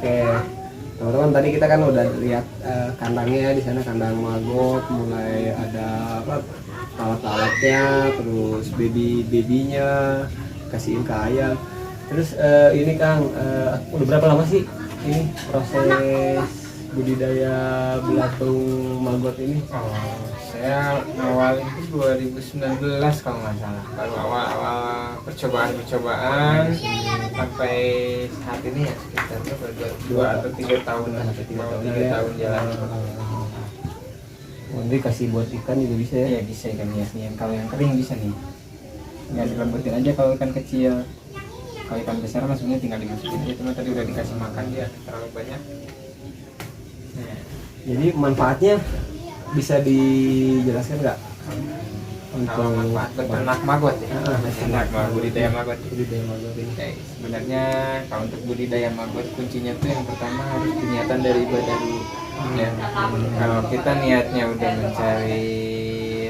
Oke. Teman-teman, tadi kita kan udah lihat kandangnya. Di sana kandang maggot, mulai ada apa, alat-alatnya, terus baby-babynya kasihin ke ayam. Terus ini Kang, udah berapa lama sih ini proses budidaya belatung maggot ini? Oh, saya awal itu 2019 kalau nggak salah. Baru awal-awal percobaan sampai saat ini ya sekitar 2 atau 3 tahun lah. 3 tahun jalan. Nanti kasih buat ikan juga bisa ya? Iya bisa ikan hiasnya. Kalau yang kering bisa nih. Nggak dilembutin aja kalau ikan kecil. Kalau ikan besar maksudnya tinggal dimasukin aja. Cuma tadi udah dikasih makan dia terlalu banyak. Nah, Jadi manfaatnya bisa dijelaskan nggak? kalau manfaat beternak maggot ya. Beternak maggot, budidaya maggot. Budidaya maggot ini. Oke, sebenarnya kalau untuk budidaya maggot kuncinya tuh yang pertama harus niatan dari ibadah dulu. Ya. Kalau kita niatnya udah mencari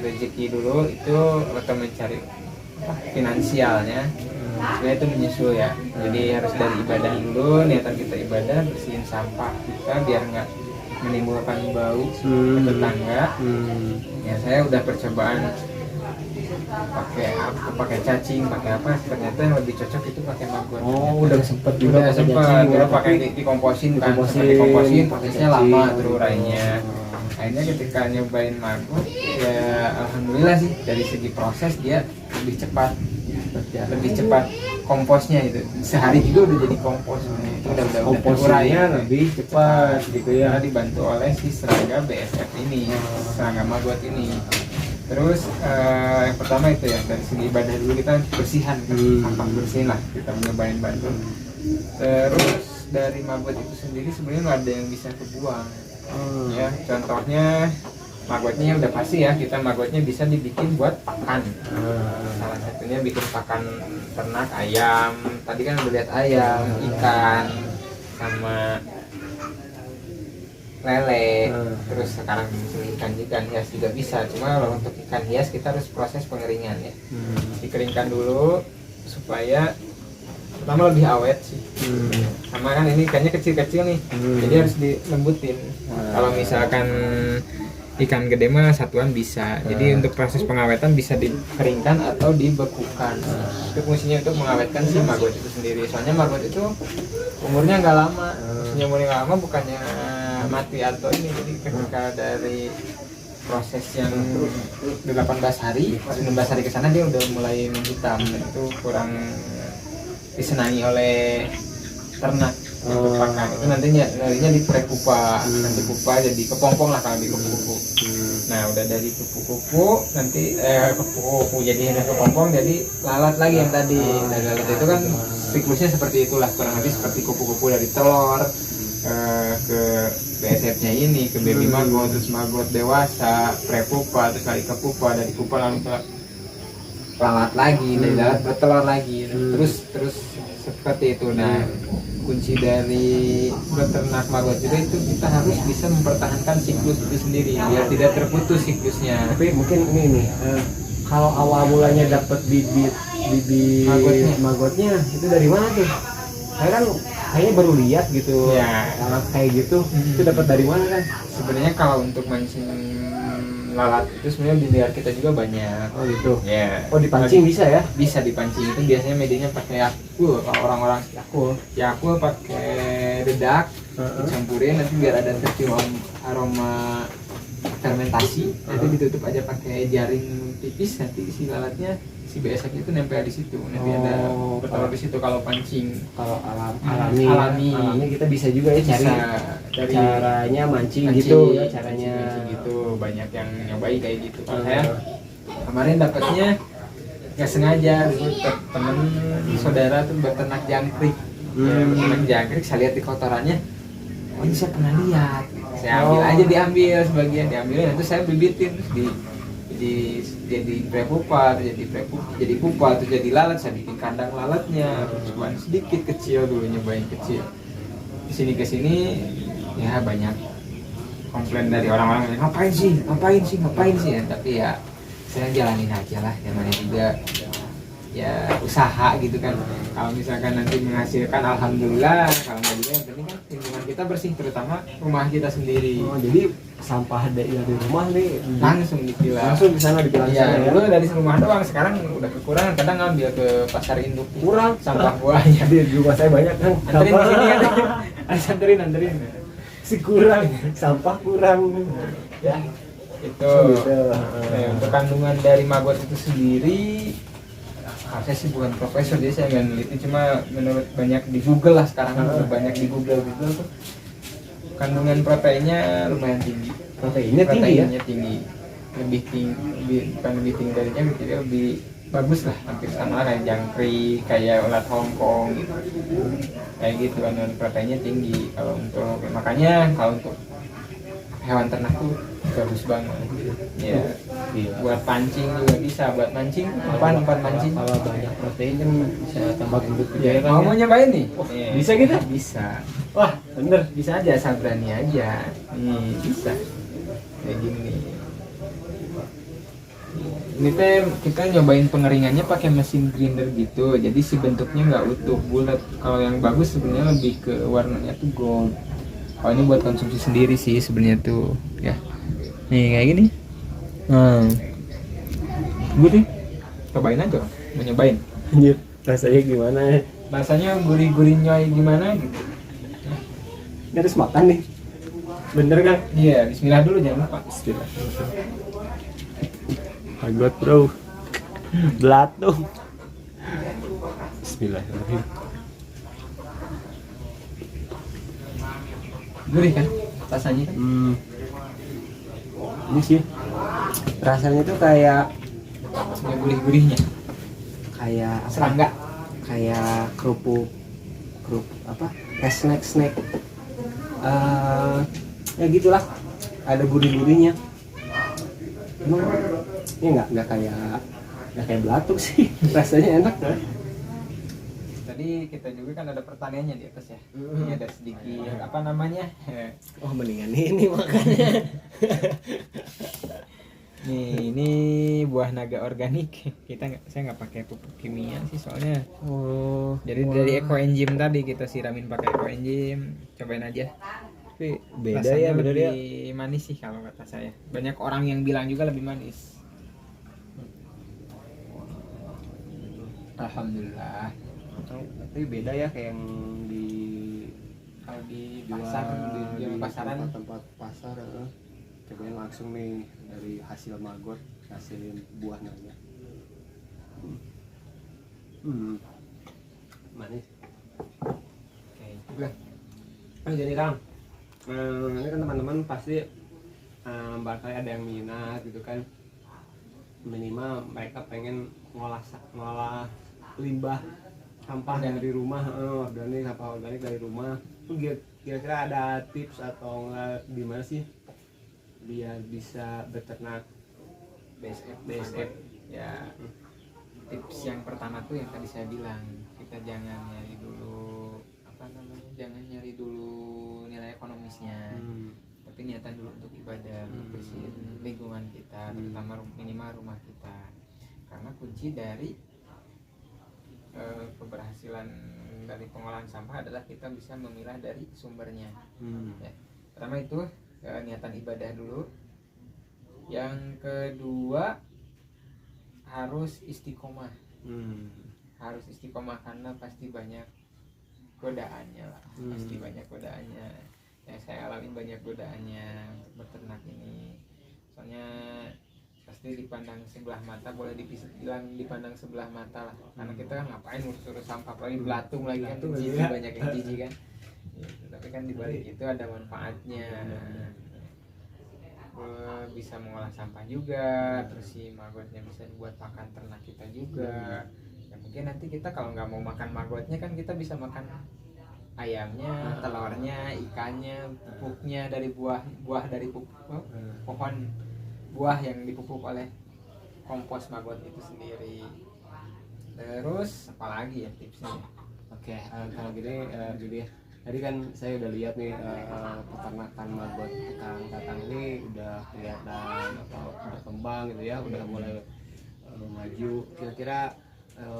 rezeki dulu itu atau mencari finansialnya, sebenarnya itu menyusul ya. Jadi harus dari ibadah dulu, niatan kita ibadah, bersihin sampah kita biar nggak menimbulkan bau ke tetangga. Ya saya udah percobaan pakai cacing, pakai apa, ternyata yang lebih cocok itu pakai maggot. Oh, udah sempet juga Udah pakai sempet, cacing ya, udah pakai tapi dikomposin kan, dikomposin, dikomposin pakai prosesnya cacing. lama terurainya. Akhirnya ketika nyobain maggot, ya alhamdulillah sih dari segi proses dia lebih cepat, lebih cepat komposnya itu. Sehari juga udah jadi kompos. Itu udah komposisinya lebih cepat gitu ya. Karena dibantu oleh si serangga BSF ini, serangga maggot ini. Terus yang pertama itu ya dari segi ibadah dulu kita bersihan, sampah bersihin lah kita nyobain bantu. Terus dari maggot itu sendiri sebenarnya nggak ada yang bisa kebuang. Ya contohnya maggotnya udah pasti ya, kita maggotnya bisa dibikin buat pakan. Salah satunya bikin pakan ternak ayam. Tadi kan udah lihat ayam, ikan, sama lele. Terus sekarang ikan hias juga bisa. Cuma kalau untuk ikan hias kita harus proses pengeringan ya. Dikeringkan dulu supaya pertama lebih awet sih. Sama kan ini ikannya kecil-kecil nih, jadi harus dilembutin. Kalau misalkan ikan gede mah satuan bisa. Jadi untuk proses pengawetan bisa dikeringkan atau dibekukan. Itu fungsinya untuk mengawetkan si maggot itu sendiri. Soalnya maggot itu umurnya nggak lama. Maksudnya umurnya nggak lama bukannya mati atau ini. Jadi ketika dari proses yang 18 hari, 19 hari ke sana dia udah mulai menghitam. Itu kurang disenangi oleh ternak untuk pakan. Itu nantinya di prekupa, nanti kupa jadi kepompong lah kalau di kupu-kupu. Nah udah dari kupu-kupu nanti kupu-kupu jadi kepompong, jadi lalat lagi yang tadi. Nah lalat itu kan siklusnya seperti itulah, kurang lebih seperti kupu-kupu dari telur ke BSF-nya ini, ke baby maggot, terus maggot dewasa, prepupa, terus lagi ke pupa, dari pupa lalu ke lalat lagi, dari lalat bertelur lagi, terus seperti itu. Nah kunci dari beternak maggot juga itu kita harus bisa mempertahankan siklus itu sendiri biar tidak terputus siklusnya. Tapi mungkin ini nih, kalau awal mulanya dapat bibit maggotnya itu dari mana tuh? Saya kan kayaknya baru lihat gitu ya, alat kayak gitu. Itu dapat dari mana kan? Sebenarnya kalau untuk mancing lalat itu sebenarnya di liar kita juga banyak. Oh gitu. Ya. Oh dipancing bisa ya? Bisa dipancing, itu biasanya medianya pakai yakul. Kalau orang-orang yakul pakai dedak, dicampurin nanti biar ada tercium aroma fermentasi. Nanti ditutup aja pakai jaring tipis, nanti si lalatnya, si BSF itu nempel di situ. Nanti ada bertelur di situ kalau pancing. Kalau alami kita bisa juga ya cari dari caranya mancing gitu ya, caranya mancing gitu. Banyak yang nyobain kayak gitu. Kalau saya kemarin dapatnya nggak sengaja, temen saudara tuh beternak jangkrik. Ya, beternak jangkrik, saya lihat di kotorannya, oh ini saya pernah lihat. Saya ambil aja, diambil sebagian, diambilin, itu saya bibitin jadi prepupa, jadi pupa, atau jadi lalat. Saya bikin kandang lalatnya, cuman sedikit kecil dulu, nyobain kecil. Kesini ya banyak komplain dari orang-orang, ngapain sih ya. Tapi ya saya jalanin aja lah, namanya juga ya usaha gitu kan. Kalau misalkan nanti menghasilkan alhamdulillah, kalau nggak juga yang penting kan lingkungan kita bersih, terutama rumah kita sendiri. Oh, jadi sampah dari rumah nih Langsung dipilah. langsung di sana dipilah Iya, sana ya. dulu dari rumah doang, sekarang udah kekurangan, kadang ngambil ke pasar induk Kurang sampah buahnya. di rumah saya banyak kan. Anterin di sini ada. Anterin. Si kurang, sampah kurang. Ya, Itu. gitu. Nah, untuk kandungan dari maggot itu sendiri, saya sih bukan profesor, jadi saya nggak neliti, cuma menurut banyak di Google lah sekarang kan udah banyak di Google gitu tuh, kandungan proteinnya lumayan tinggi. Proteinnya tinggi ya. Tinggi, lebih tinggi, bukan lebih tinggi darinya, lebih bagus lah, hampir sama kayak jangkrik, kayak ulat Hongkong gitu, kayak gitu. Kandungan proteinnya tinggi. Kalau untuk makanya kalau untuk hewan ternak tuh bagus banget ya. Buat pancing juga bisa, buat mancing umpan mancing. Kalau banyak protein kan bisa tambah gendut juga Ya, ya kan. mau nyobain nih? Bisa gitu? Bisa. Wah, bener. Bisa aja, asal berani aja. Nih, bisa. Kayak gini. Ini teh kita nyobain pengeringannya pakai mesin grinder gitu. Jadi si bentuknya nggak utuh, bulat. Kalau yang bagus sebenarnya lebih ke warnanya tuh gold. Kalau ini buat konsumsi sendiri sih sebenarnya tuh, ya. Nih kayak gini. Good nih. Cobain aja, mau nyobain. Anjir, rasanya gimana? Rasanya gurih-gurih nyoy gimana gitu. Ini harus makan nih. Bener kan? Iya, bismillah dulu jangan lupa. Bismillah. Maggot bro. Belatung. Bismillahirrahmanirrahim. Gurih kan rasanya kan? Ini sih rasanya tuh kayak Ada gurih-gurihnya. kayak apa? Serangga. Kayak kerupuk apa? Kayak snack. Ya gitulah. Ada gurih-gurihnya. Emang ya nggak kayak belatung sih. Rasanya enak kan? Tadi kita juga kan ada pertanyaannya di atas ya. Ini ada sedikit apa namanya? Oh, mendingan ini makanya. Nih, ini buah naga organik. Saya nggak pakai pupuk kimia sih soalnya. Oh, Jadi dari ekoenzim tadi kita siramin pakai ekoenzim. Cobain aja. tapi beda Rasanya ya, bener ya. lebih manis sih kalau kata saya. Banyak orang yang bilang juga lebih manis. Alhamdulillah. Tapi beda ya kayak yang di Kalau di jual pasar, di pasaran, tempat pasar. Cobain langsung nih dari hasil maggot, hasilin buah naga. Manis. oke. Udah. Jadi Kang, ini kan teman-teman pasti barangkali ada yang minat gitu kan, minimal mereka pengen ngolah limbah sampah dari rumah, organik, sampah organik dari rumah. Itu kira-kira ada tips atau enggak gimana sih biar bisa beternak BSF ya. Tips yang pertama tuh yang tadi saya bilang, kita jangan nyari dulu jangan nyari dulu nilai ekonomisnya, tapi niatan dulu untuk ibadah, bersihin lingkungan kita, terutama minimal rumah kita, karena kunci dari keberhasilan dari pengolahan sampah adalah kita bisa memilah dari sumbernya. Ya. Pertama itu niatan ibadah dulu. Yang kedua harus istiqomah. Harus istiqomah karena pasti banyak godaannya lah. Pasti banyak godaannya. Yang saya alami banyak godaannya untuk beternak ini. Soalnya pasti dipandang sebelah mata, boleh dibilang dipandang sebelah mata lah, karena kita kan ngapain urus sampah, apalagi belatung lagi kan, jijik, banyak yang jijik kan gitu. Tapi kan dibalik itu ada manfaatnya, bisa mengolah sampah juga, terus si maggotnya bisa buat pakan ternak kita juga. Ya mungkin nanti kita kalau nggak mau makan maggotnya kan kita bisa makan ayamnya, telurnya, ikannya, pupuknya dari buah dari pohon buah yang dipupuk oleh kompos maggot itu sendiri. Terus apalagi ya tipsnya? Oke, kalau gini jadi tadi kan saya udah lihat nih peternakan maggot Kakang ini udah kelihatan berkembang gitu ya, udah mulai maju. Kira-kira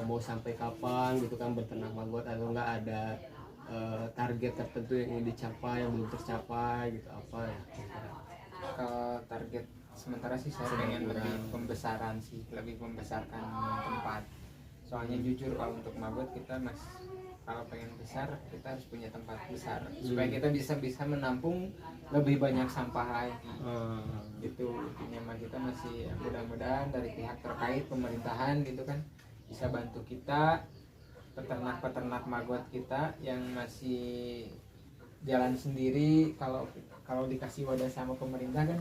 mau sampai kapan gitu kan beternak maggot, atau enggak ada target tertentu yang ingin dicapai yang belum tercapai gitu apa ya? Kalau target sementara sih saya pengen lebih pembesaran sih, lebih membesarkan tempat. Soalnya jujur kalau untuk maggot kita kalau pengen besar kita harus punya tempat besar supaya kita bisa menampung lebih banyak sampah lagi. Gitu intinya, kita masih mudah-mudahan dari pihak terkait pemerintahan gitu kan bisa bantu kita, peternak maggot kita yang masih jalan sendiri. Kalau dikasih wadah sama pemerintah kan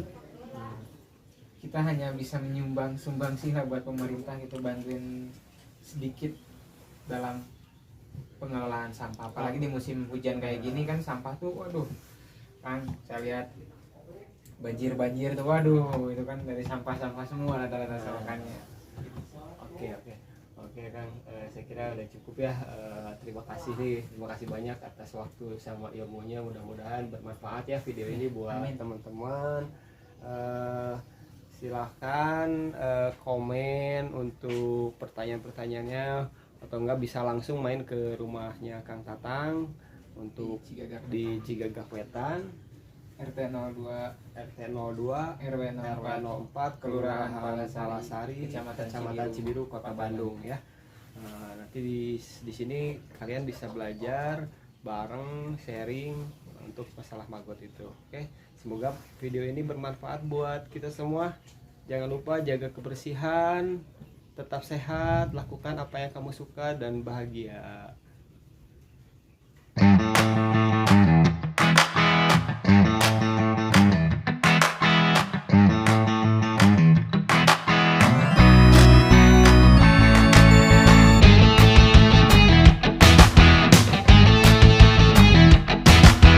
kita hanya bisa sumbang sih lah buat pemerintah gitu, bantuin sedikit dalam pengelolaan sampah, apalagi di musim hujan kayak gini kan sampah tuh waduh kan saya lihat banjir tuh waduh, itu kan dari sampah semua rata-rata selokannya. Oke Kang, saya kira udah cukup ya. Terima kasih banyak atas waktu sama ilmunya, mudah-mudahan bermanfaat ya video ini buat teman-teman. Silahkan komen untuk pertanyaan-pertanyaannya, atau enggak bisa langsung main ke rumahnya Kang Tatang untuk di Cigagah Wetan, RT 02 RW 04 Kelurahan Palasari, Kecamatan Cibiru, Kota Bandung ya. Nanti di sini kalian bisa belajar bareng, sharing untuk masalah maggot itu. Oke, semoga video ini bermanfaat buat kita semua. Jangan lupa jaga kebersihan, tetap sehat, lakukan apa yang kamu suka dan bahagia.